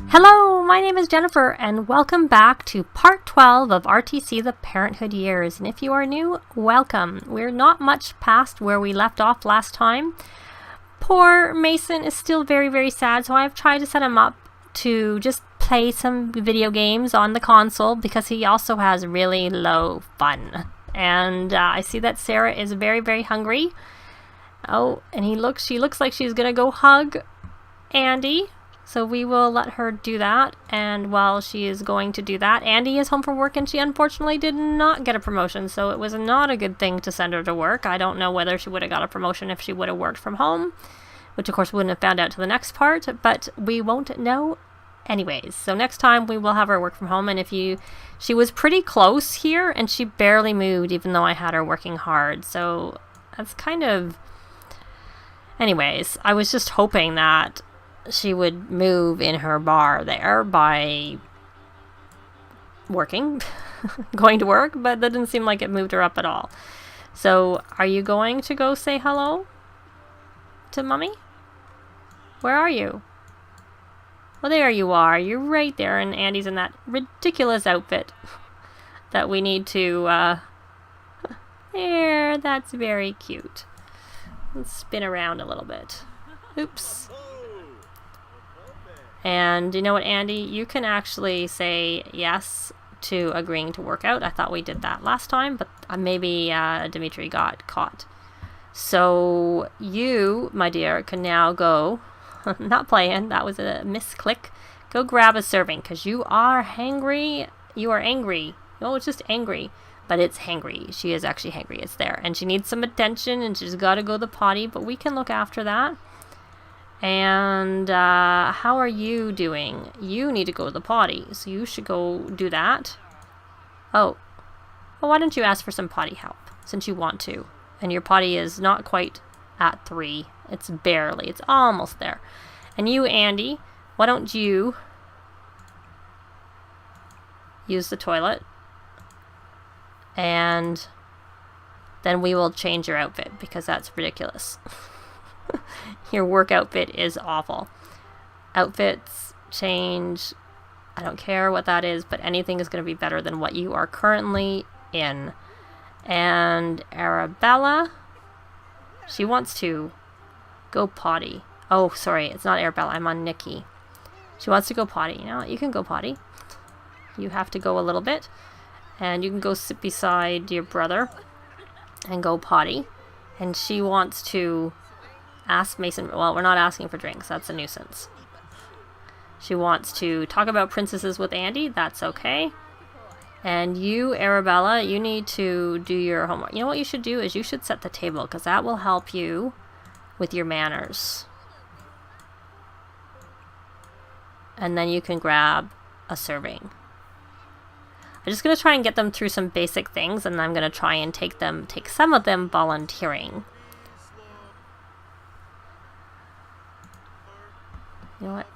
Hello, my name is Jennifer, and welcome back to part 12 of R.T.C. the Parenthood Years. And if you are new, welcome. We're not much past where we left off last time. Poor Mason is still very, very sad, so I've tried to set him up to just play some video games on the console because he also has really low fun. And I see that Sarah is very, very hungry. Oh, and she looks like she's gonna go hug Andi. So we will let her do that, and while she is going to do that, Andi is home from work and she unfortunately did not get a promotion, so it was not a good thing to send her to work. I don't know whether she would have got a promotion if she would have worked from home, which of course wouldn't have found out till the next part, but we won't know anyways. So next time we will have her work from home, and she was pretty close here and she barely moved even though I had her working hard, so that's kind of... Anyways, I was just hoping that she would move in her bar there by working, going to work, but that didn't seem like it moved her up at all. So, are you going to go say hello to Mummy? Where are you? Well, there you are. You're right there, and Andi's in that ridiculous outfit that we need to, there, that's very cute. Let's spin around a little bit. Oops. And you know what, Andi? You can actually say yes to agreeing to work out. I thought we did that last time, but maybe Dimitri got caught. So you, my dear, can now go, not playing, that was a misclick, go grab a serving, because you are hangry. You are angry. No, it's just angry, but it's hangry. She is actually hangry. It's there. And she needs some attention, and she's got to go to the potty, but we can look after that. And how are you doing? You need to go to the potty, so you should go do that. Oh, well, why don't you ask for some potty help, since you want to? And your potty is not quite at 3. It's barely. It's almost there. And you, Andi, why don't you use the toilet? And then we will change your outfit, because that's ridiculous. Your work outfit is awful. Outfits change. I don't care what that is, but anything is going to be better than what you are currently in. And Arabella, she wants to go potty. Oh, sorry, it's not Arabella. I'm on Nikki. She wants to go potty. You know what? You can go potty. You have to go a little bit. And you can go sit beside your brother and go potty. And she wants to ask Mason, well, we're not asking for drinks, that's a nuisance. She wants to talk about princesses with Andi, that's okay. And you, Arabella, you need to do your homework. You know what you should do is you should set the table, because that will help you with your manners. And then you can grab a serving. I'm just going to try and get them through some basic things, and I'm going to try and take some of them volunteering. You know what?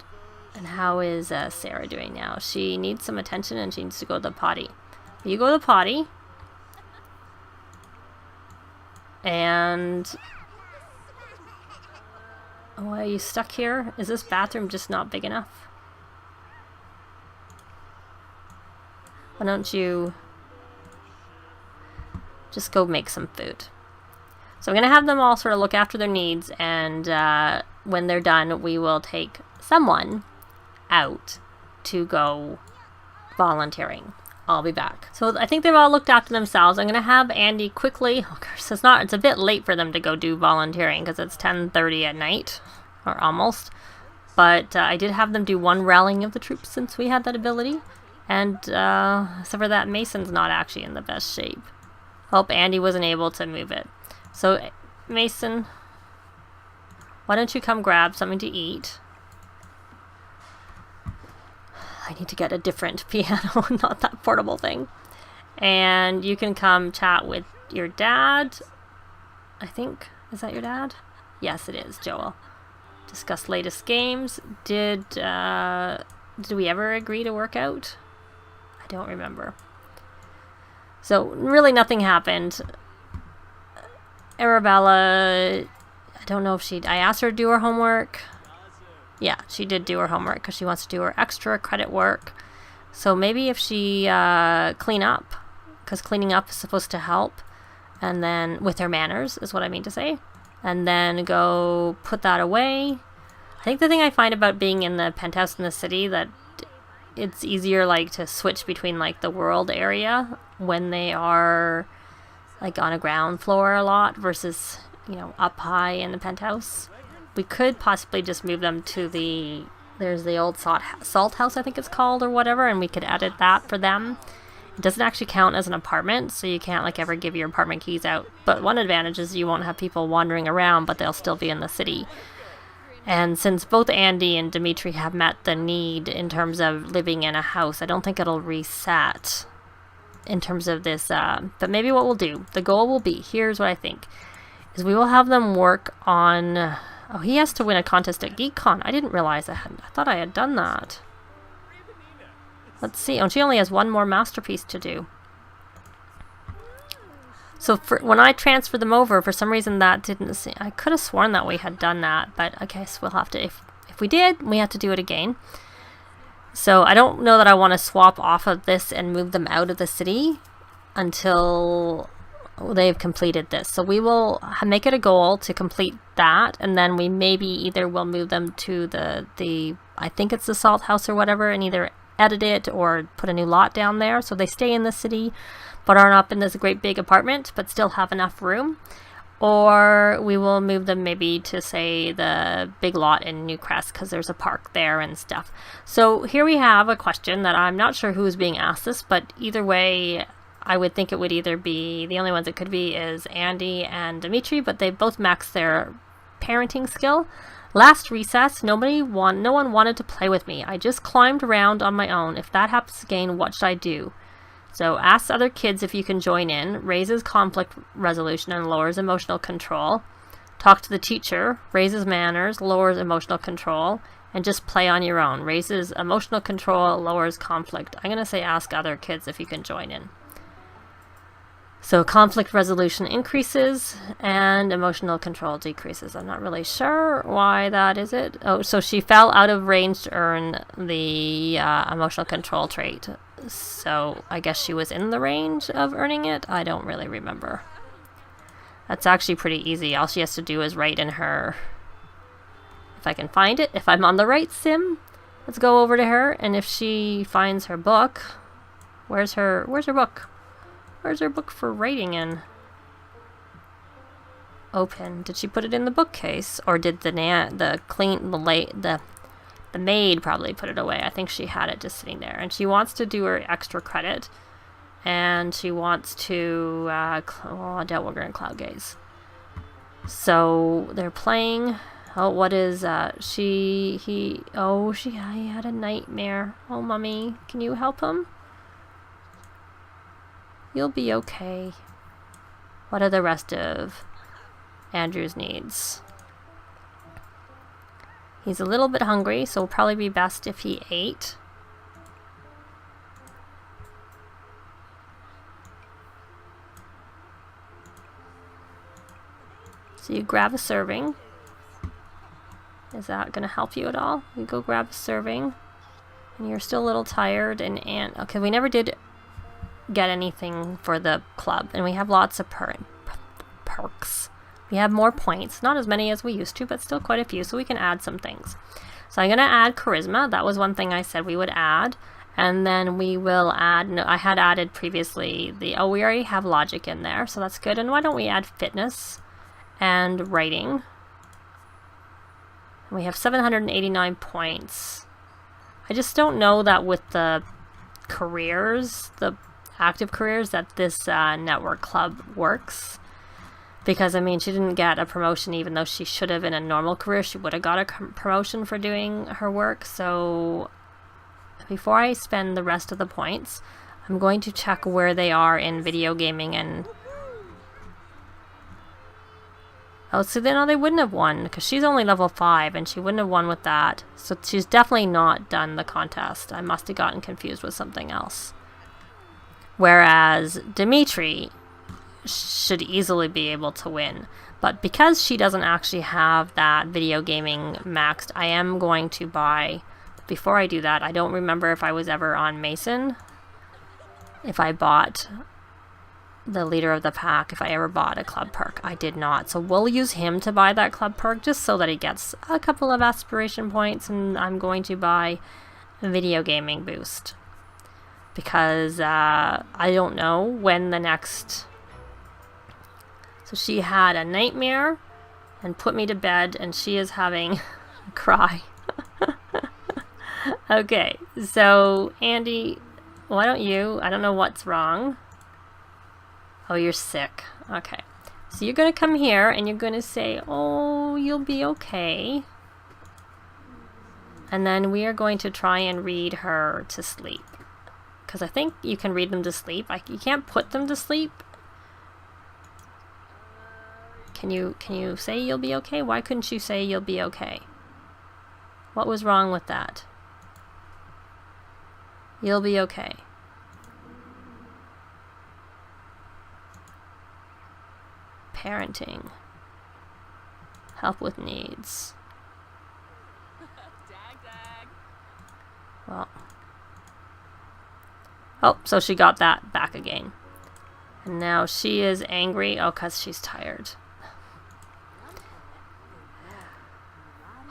And how is Sarah doing now? She needs some attention and she needs to go to the potty. You go to the potty. And... oh, are you stuck here? Is this bathroom just not big enough? Why don't you just go make some food? So I'm going to have them all sort of look after their needs, and when they're done, we will take someone out to go volunteering. I'll be back. So I think they've all looked after themselves. I'm going to have Andi quickly, of course it's a bit late for them to go do volunteering because it's 10:30 at night, or almost, but I did have them do one rallying of the troops since we had that ability, and except for that, Mason's not actually in the best shape. Hope Andi wasn't able to move it. So Mason, why don't you come grab something to eat? I need to get a different piano, not that portable thing. And you can come chat with your dad. I think, is that your dad? Yes, it is, Joel. Discuss latest games. Did we ever agree to work out? I don't remember. So really nothing happened. Arabella, I don't know if I asked her to do her homework. Yeah, she did do her homework because she wants to do her extra credit work. So maybe if she clean up, because cleaning up is supposed to help, and then with her manners is what I mean to say, and then go put that away. I think the thing I find about being in the penthouse in the city, that it's easier like to switch between like the world area when they are like on a ground floor a lot versus, you know, up high in the penthouse. We could possibly just move them to there's the old salt house, I think it's called, or whatever, and we could edit that for them. It doesn't actually count as an apartment, so you can't like ever give your apartment keys out. But one advantage is you won't have people wandering around, but they'll still be in the city. And since both Andi and Dimitri have met the need in terms of living in a house, I don't think it'll reset in terms of this. But maybe what we'll do, the goal will be, here's what I think, is we will have them work on... Oh, he has to win a contest at GeekCon. I didn't realize I thought I had done that. Let's see. Oh, she only has one more masterpiece to do. So when I transferred them over, for some reason that didn't see. I could have sworn that we had done that, but I guess we'll have to. If we did, we have to do it again. So I don't know that I want to swap off of this and move them out of the city until they've completed this. So we will make it a goal to complete that, and then we maybe either will move them to the I think it's the salt house or whatever, and either edit it or put a new lot down there so they stay in the city but aren't up in this great big apartment but still have enough room, or we will move them maybe to say the big lot in Newcrest because there's a park there and stuff. So here we have a question that I'm not sure who's being asked this, but either way I would think it would either be, the only ones it could be is Andi and Dimitri, but they both maxed their parenting skill. Last recess, no one wanted to play with me. I just climbed around on my own. If that happens again, what should I do? So ask other kids if you can join in, raises conflict resolution and lowers emotional control. Talk to the teacher, raises manners, lowers emotional control, and just play on your own. Raises emotional control, lowers conflict. I'm going to say ask other kids if you can join in. So conflict resolution increases and emotional control decreases. I'm not really sure why that is it. Oh, so she fell out of range to earn the emotional control trait. So I guess she was in the range of earning it. I don't really remember. That's actually pretty easy. All she has to do is write in her... If I can find it, if I'm on the right sim, let's go over to her. And if she finds her book, where's her book? Where's her book for writing in? Open. Did she put it in the bookcase, or did the maid probably put it away? I think she had it just sitting there, and she wants to do her extra credit, and she wants to. I doubt we're going to cloud gaze. So they're playing. Oh, what is he? Oh, he had a nightmare. Oh, mommy, can you help him? You'll be okay. What are the rest of Andrew's needs? He's a little bit hungry, so it'll probably be best if he ate. So you grab a serving. Is that going to help you at all? You go grab a serving. And you're still a little tired and okay, we never did get anything for the club, and we have lots of perks. We have more points, not as many as we used to, but still quite a few, so we can add some things. So I'm going to add charisma. That was one thing I said we would add, and then we will add, no, I had added previously we already have logic in there, so that's good. And why don't we add fitness and writing? We have 789 points. I just don't know that with the careers, the active careers, that this network club works, because I mean she didn't get a promotion even though she should have. In a normal career she would have got a promotion for doing her work. So before I spend the rest of the points, I'm going to check where they are in video gaming. And oh, so then they wouldn't have won because she's only level 5 and she wouldn't have won with that, so she's definitely not done the contest. I must have gotten confused with something else. Whereas Dimitri should easily be able to win. But because she doesn't actually have that video gaming maxed, I am going to buy... Before I do that, I don't remember if I was ever on Mason. If I bought the leader of the pack, if I ever bought a club perk. I did not. So we'll use him to buy that club perk just so that he gets a couple of aspiration points, and I'm going to buy a video gaming boost. Because I don't know when the next... So she had a nightmare and put me to bed, and she is having a cry. Okay, so Andi, why don't you... I don't know what's wrong. Oh, you're sick. Okay. So you're going to come here and you're going to say, oh, you'll be okay. And then we are going to try and read her to sleep. Because I think you can read them to sleep. You can't put them to sleep. Can you say you'll be okay? Why couldn't you say you'll be okay? What was wrong with that? You'll be okay. Parenting. Help with needs. Well. Oh, so she got that back again. And now she is angry. Oh, because she's tired.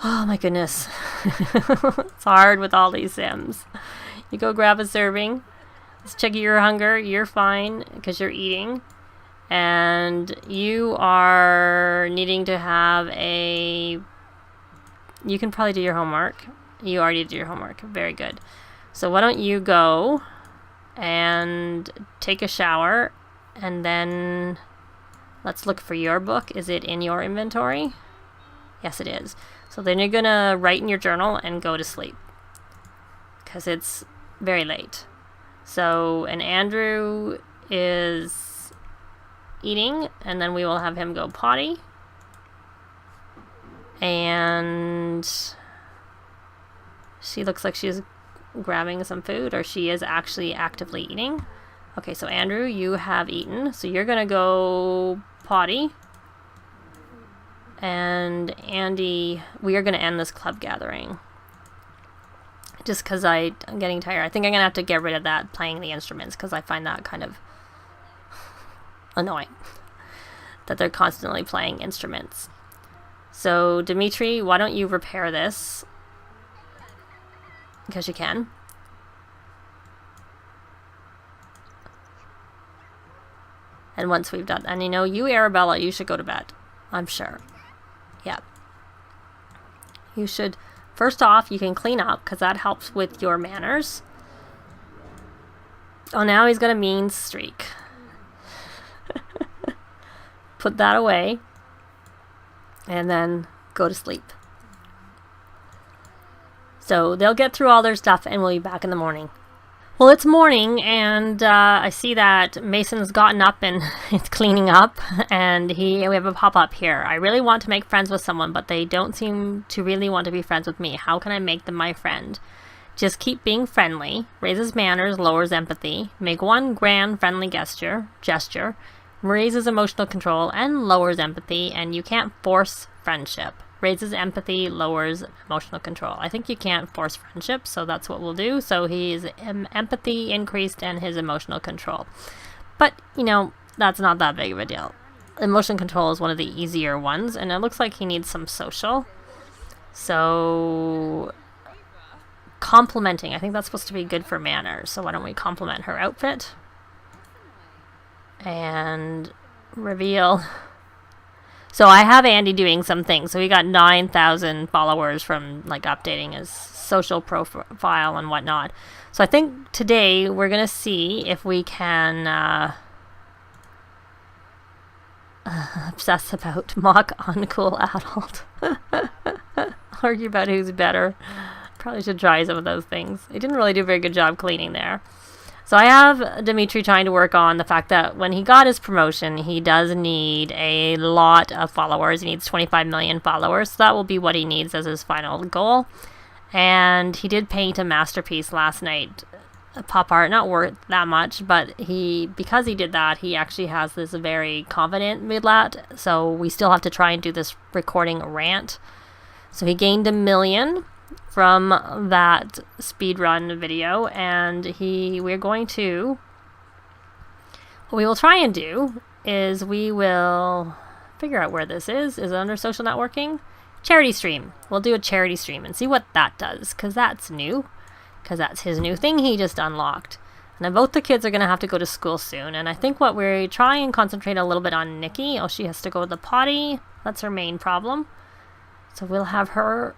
Oh my goodness. It's hard with all these Sims. You go grab a serving. Let's check your hunger. You're fine because you're eating. And you are needing to have a... You can probably do your homework. You already did your homework. Very good. So why don't you go and take a shower, and then let's look for your book. Is it in your inventory? Yes, it is. So then you're going to write in your journal and go to sleep because it's very late. So, and Andrew is eating, and then we will have him go potty. And she looks like she's grabbing some food, or she is actually actively eating. Okay, so Andrew, you have eaten, so you're gonna go potty. And Andi, we are gonna end this club gathering just because I'm getting tired. I think I'm gonna have to get rid of that playing the instruments because I find that kind of annoying that they're constantly playing instruments. So Dimitri, why don't you repair this? Because you can. And once we've done, and you know, you Arabella, you should go to bed. I'm sure. Yeah. You should, first off, you can clean up because that helps with your manners. Oh, now he's got a mean streak. Put that away. And then go to sleep. So they'll get through all their stuff and we'll be back in the morning. Well, it's morning, and I see that Mason's gotten up and it's cleaning up, and we have a pop-up here. I really want to make friends with someone, but they don't seem to really want to be friends with me. How can I make them my friend? Just keep being friendly, raises manners, lowers empathy, make one grand friendly gesture, raises emotional control, and lowers empathy, and you can't force friendship. Raises empathy, lowers emotional control. I think you can't force friendship, so that's what we'll do. So he's empathy increased and his emotional control. But, you know, that's not that big of a deal. Emotional control is one of the easier ones, and it looks like he needs some social. So, complimenting. I think that's supposed to be good for manners. So why don't we compliment her outfit? And reveal... So I have Andi doing some things. So he got 9,000 followers from like updating his social profile and whatnot. So I think today we're going to see if we can obsess about mock uncool adult. Argue about who's better. Probably should try some of those things. He didn't really do a very good job cleaning there. So I have Dimitri trying to work on the fact that when he got his promotion, he does need a lot of followers. He needs 25 million followers. So that will be what he needs as his final goal. And he did paint a masterpiece last night. pop art, not worth that much, but because he did that, he actually has this very confident midlat, so we still have to try and do this recording rant. So he gained 1 million from that speedrun video, and what we will try and do is we will figure out where this is. Is it under social networking? Charity stream. We'll do a charity stream and see what that does, because that's new. Because that's his new thing he just unlocked. Now both the kids are going to have to go to school soon, and I think what we're trying and concentrate a little bit on Nikki. Oh, she has to go to the potty. That's her main problem. So we'll have her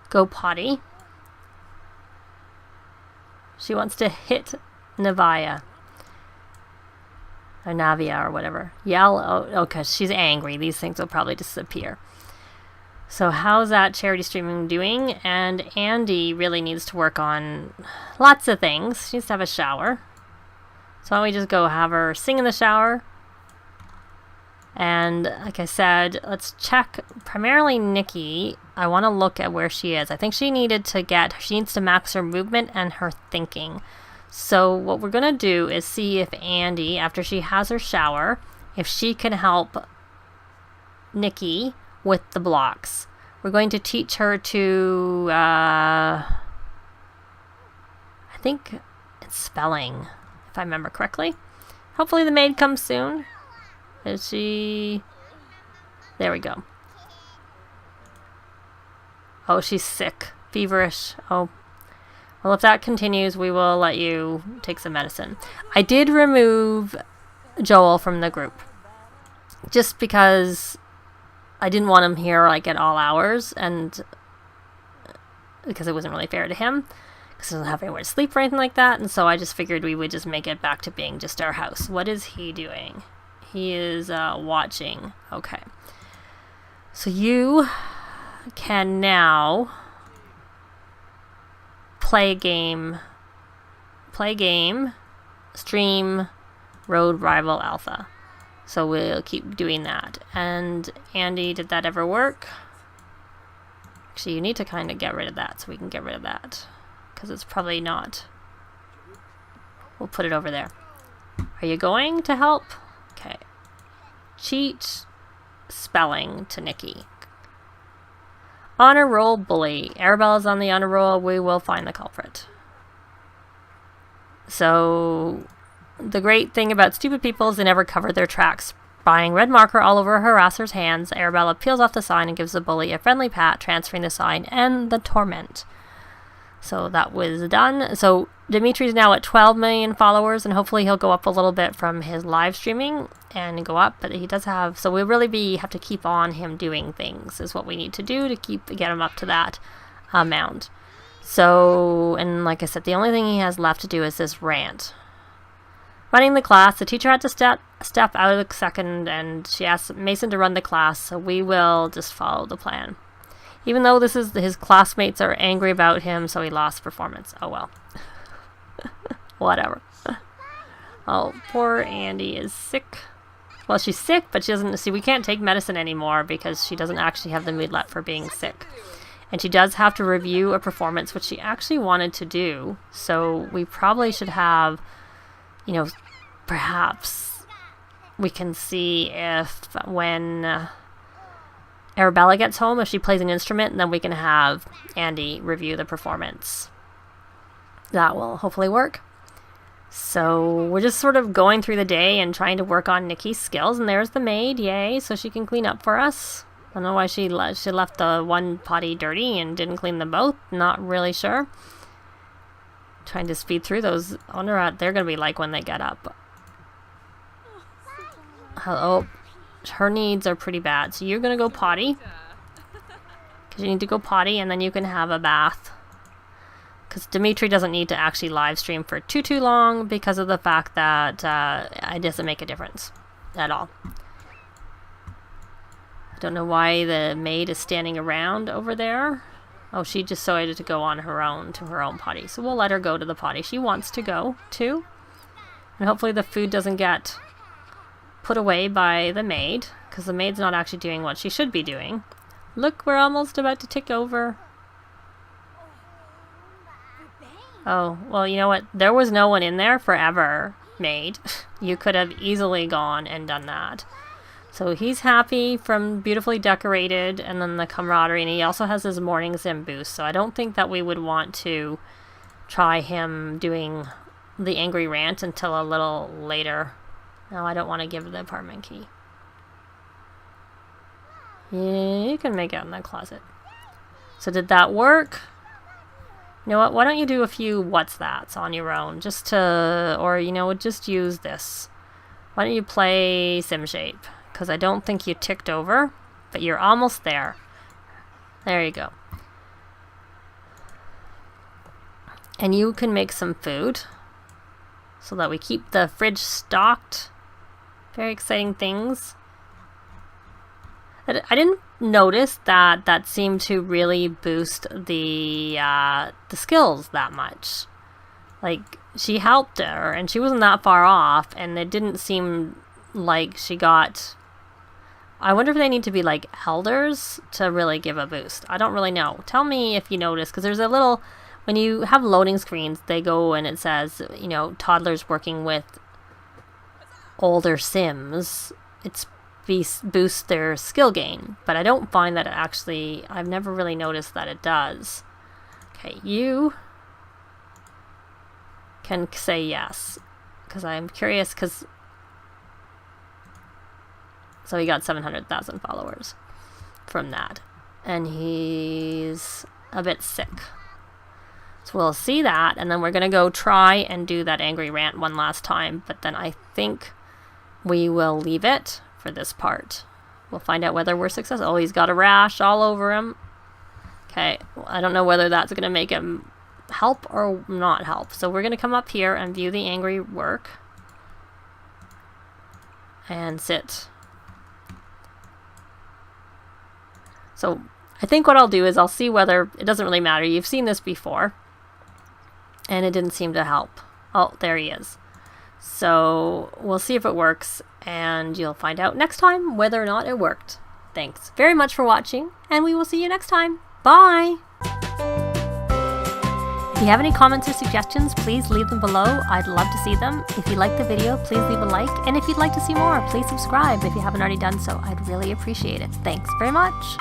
go potty. She wants to hit Navia. Or Navia or whatever. Yell. Oh, because she's angry. These things will probably disappear. So how's that charity streaming doing? And Andi really needs to work on lots of things. She needs to have a shower. So why don't we just go have her sing in the shower? And like I said, let's check primarily Nikki. I want to look at where she is. I think she needs to max her movement and her thinking. So what we're going to do is see if Andi, after she has her shower, if she can help Nikki with the blocks. We're going to teach her to, I think it's spelling, if I remember correctly. Hopefully the maid comes soon. Is she? There we go. Oh, she's sick. Feverish. Oh. Well, if that continues, we will let you take some medicine. I did remove Joel from the group. Just because I didn't want him here like at all hours, and because it wasn't really fair to him, because he doesn't have anywhere to sleep or anything like that, and so I just figured we would just make it back to being just our house. What is he doing? He is watching. Okay. So you can now play game, stream, Road Rival Alpha. So we'll keep doing that. And Andi, did that ever work? Actually, you need to kind of get rid of that, so we can get rid of that. Because it's probably not. We'll put it over there. Are you going to help? Okay. Cheat spelling to Nikki. Honor roll bully. Arabella's on the honor roll. We will find the culprit. So the great thing about stupid people is they never cover their tracks. Buying red marker all over her harasser's hands, Arabella peels off the sign and gives the bully a friendly pat, transferring the sign and the torment. So that was done. So Dimitri's now at 12 million followers, and hopefully he'll go up a little bit from his live streaming and go up. But he does have, so we really have to keep on him doing things is what we need to do to get him up to that amount. So, and like I said, the only thing he has left to do is this rant. Running the class, the teacher had to step out of the second, and she asked Mason to run the class, so we will just follow the plan. Even though his classmates are angry about him, so he lost performance. Oh well. Whatever. Oh, poor Andi is sick. Well, she's sick, but she doesn't see. We can't take medicine anymore because she doesn't actually have the moodlet for being sick. And she does have to review a performance, which she actually wanted to do. So we probably should have, perhaps we can see if when Arabella gets home, if she plays an instrument, and then we can have Andi review the performance. That will hopefully work. So we're just sort of going through the day and trying to work on Nikki's skills. And there's the maid, yay, so she can clean up for us. I don't know why she left the one potty dirty and didn't clean them both. Not really sure. Trying to speed through those. I wonder what they're going to be like when they get up. Oh, her needs are pretty bad. So you're going to go potty. Because you need to go potty, and then you can have a bath. Because Dimitri doesn't need to actually live stream for too long because of the fact that it doesn't make a difference at all. I don't know why the maid is standing around over there. Oh, she just decided to go on her own to her own potty. So we'll let her go to the potty. She wants to go too. And hopefully the food doesn't get put away by the maid, because the maid's not actually doing what she should be doing. Look, we're almost about to tick over. Oh, well, you know what? There was no one in there forever, maid. You could have easily gone and done that. So he's happy from beautifully decorated, and then the camaraderie, and he also has his morning sim boost. So I don't think that we would want to try him doing the angry rant until a little later. No, I don't want to give the apartment key. Yeah, you can make it in the closet. So did that work? You know what? Why don't you do a few what's that's on your own, just to, or you know, just use this. Why don't you play SimShape? Because I don't think you ticked over, but you're almost there. There you go. And you can make some food so that we keep the fridge stocked. Very exciting things. I didn't notice that seemed to really boost the skills that much. Like, she helped her, and she wasn't that far off, and it didn't seem like she got... I wonder if they need to be like elders to really give a boost. I don't really know. Tell me if you notice, because there's a little... When you have loading screens, they go and it says, you know, toddlers working with older Sims. It's boost their skill gain. But I don't find that it actually... I've never really noticed that it does. Okay, you can say yes. Because I'm curious, because... So he got 700,000 followers from that. And he's a bit sick. So we'll see that, and then we're going to go try and do that angry rant one last time. But then I think we will leave it for this part. We'll find out whether we're successful. Oh, he's got a rash all over him. Okay, I don't know whether that's going to make him help or not help. So we're going to come up here and view the angry work. And sit. So I think what I'll do is I'll see whether, it doesn't really matter, you've seen this before, and it didn't seem to help. Oh, there he is. So we'll see if it works, and you'll find out next time whether or not it worked. Thanks very much for watching, and we will see you next time. Bye! If you have any comments or suggestions, please leave them below. I'd love to see them. If you liked the video, please leave a like, and if you'd like to see more, please subscribe if you haven't already done so. I'd really appreciate it. Thanks very much!